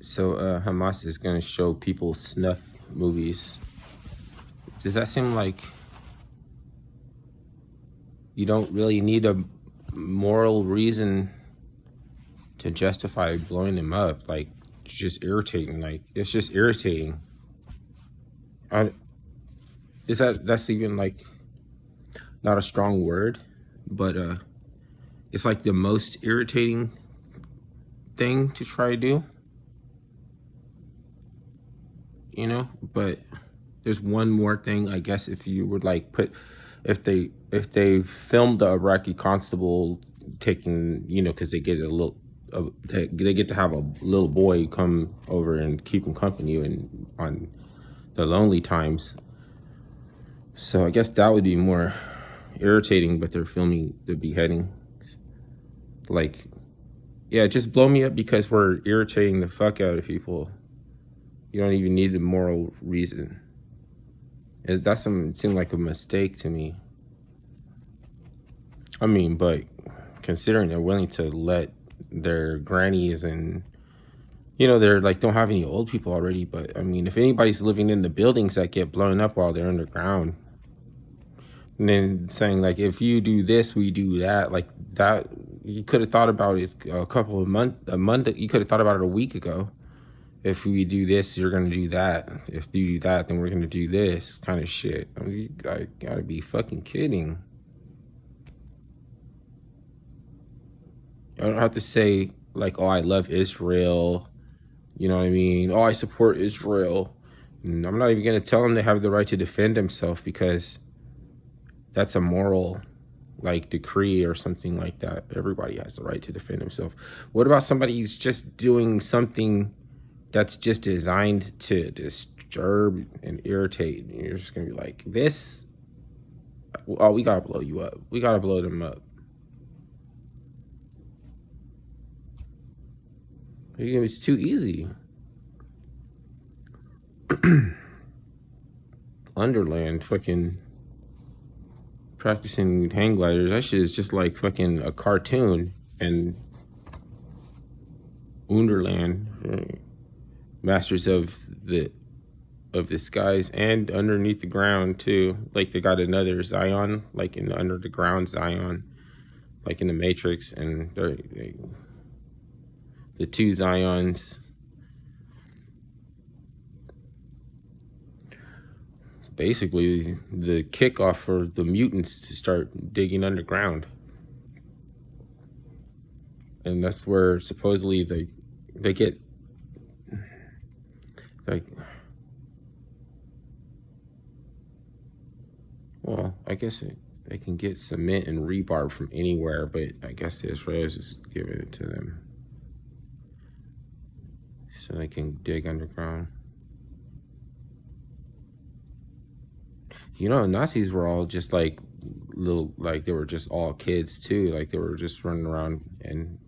So Hamas is going to show people snuff movies. Does that seem like you don't really need a moral reason to justify blowing them up? Like, it's just irritating. Like, it's just irritating. I, that's even like not a strong word, but it's like the most irritating thing to try to do, you know? But there's one more thing, I guess, if you would like put, if they filmed the Iraqi constable taking, because they get a little, they get to have a little boy come over and keep him company and on the lonely times. So I guess that would be more irritating, but they're filming the beheading. Like, yeah, just blow me up because we're irritating the fuck out of people. You don't even need a moral reason. That seemed like a mistake to me. I mean, but considering they're willing to let their grannies and they're like don't have any old people already, but I mean, if anybody's living in the buildings that get blown up while they're underground, and then saying like, if you do this, we do that, like that, you could have thought about it a month, you could have thought about it a week ago. If we do this, you're gonna do that. If you do that, then we're gonna do this kind of shit. I mean, you gotta be fucking kidding. I don't have to say like, oh, I love Israel. You know what I mean? Oh, I support Israel. And I'm not even gonna tell them they have the right to defend themselves because that's a moral like decree or something like that. Everybody has the right to defend himself. What about somebody who's just doing something that's just designed to disturb and irritate? And you're just gonna be like, this, oh, we gotta blow you up. We gotta blow them up. It's too easy. Underland fucking practicing hang gliders. That shit is just like fucking a cartoon. And Underland, right? Masters of the skies and underneath the ground too. Like they got another Zion, like in the under the ground Zion, like in the Matrix, and the two Zions. Basically the kickoff for the mutants to start digging underground. And that's where supposedly they get like, well, I guess they can get cement and rebar from anywhere, but I guess the Israelis just giving it to them so they can dig underground. Nazis were all just like little, like they were just all kids too. Like they were just running around and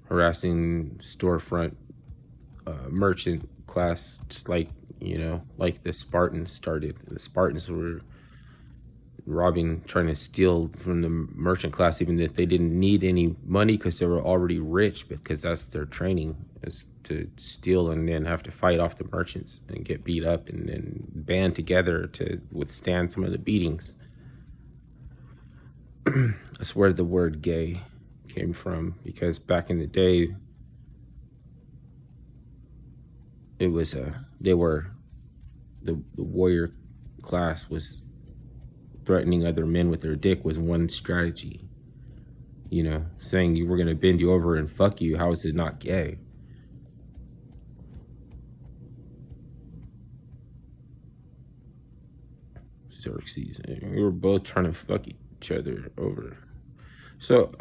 harassing storefront merchant class, just like, like the Spartans started. The Spartans were trying to steal from the merchant class, even if they didn't need any money because they were already rich, because that's their training, is to steal and then have to fight off the merchants and get beat up and then band together to withstand some of the beatings. That's where the word gay came from, because back in the day, it was the warrior class was threatening other men with their dick was one strategy. Saying you were gonna bend you over and fuck you. How is it not gay? Xerxes, we were both trying to fuck each other over. So,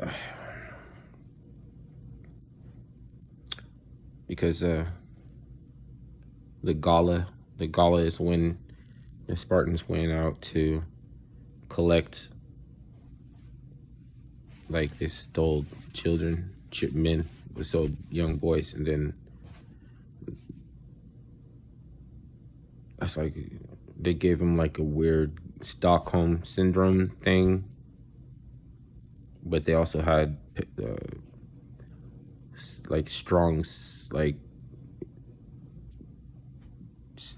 because the gala is when the Spartans went out to collect, like they stole men, stole young boys, and then it's like they gave them like a weird Stockholm syndrome thing, but they also had like strong, like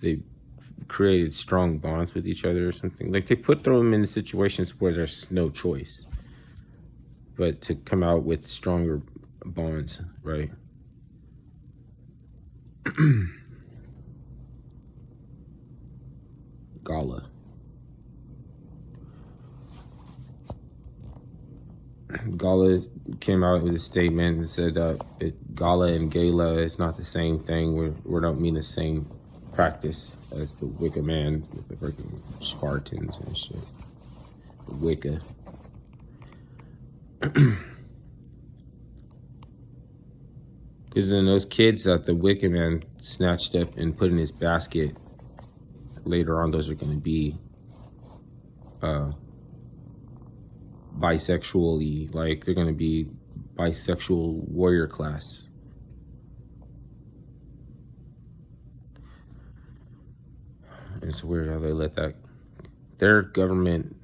they created strong bonds with each other or something. Like they put them in situations where there's no choice but to come out with stronger bonds, right? Gala. Gala came out with a statement and said Gala and Gala is not the same thing. We don't mean the same practice as the Wicca man with the freaking Spartans and shit. The Wicca. Because then those kids that the Wicca man snatched up and put in his basket, later on those are going to be bisexually, like they're going to be bisexual warrior class. It's weird how they let that, their government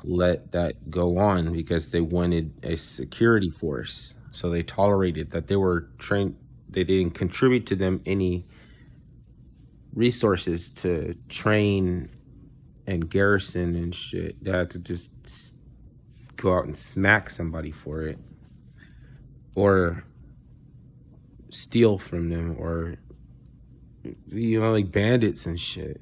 let that go on because they wanted a security force. So they tolerated that they were trained, they didn't contribute to them any resources to train and garrison and shit. They had to just go out and smack somebody for it, or steal from them, or like bandits and shit.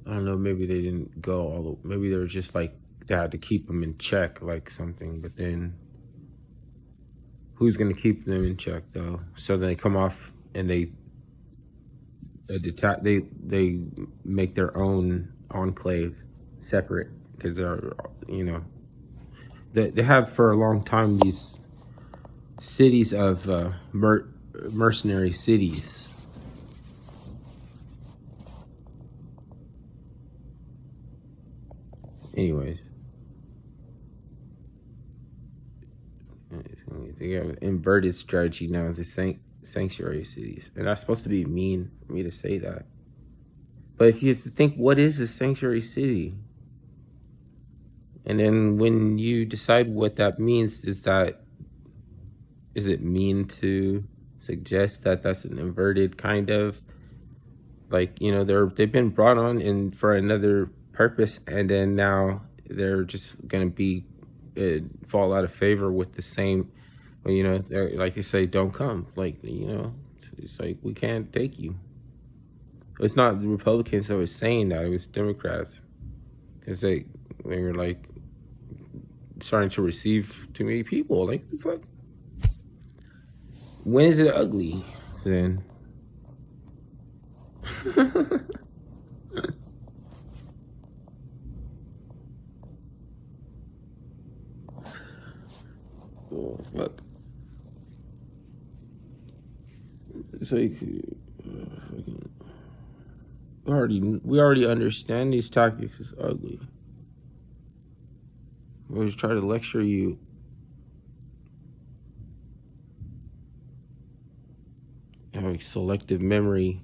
I don't know, maybe they didn't go all the, maybe they were just like they had to keep them in check, like something. But then who's gonna keep them in check though? So they come off and they make their own enclave separate, because they're, they have for a long time these cities of mercenary cities. Anyways, they have inverted strategy now, the sanctuary cities, and that's supposed to be mean for me to say that. But if you think, what is a sanctuary city? And then when you decide what that means, is it mean to suggest that that's an inverted kind of, like, they've been brought on in for another purpose, and then now they're just gonna be fall out of favor with the same, they're, like they say, don't come, like, it's like, we can't take you. It's not the Republicans that was saying that, it was Democrats, because they were like starting to receive too many people. Like, the fuck, when is it ugly then? Oh, fuck. It's like, we already understand these tactics is ugly. We always try to lecture you. Like selective memory.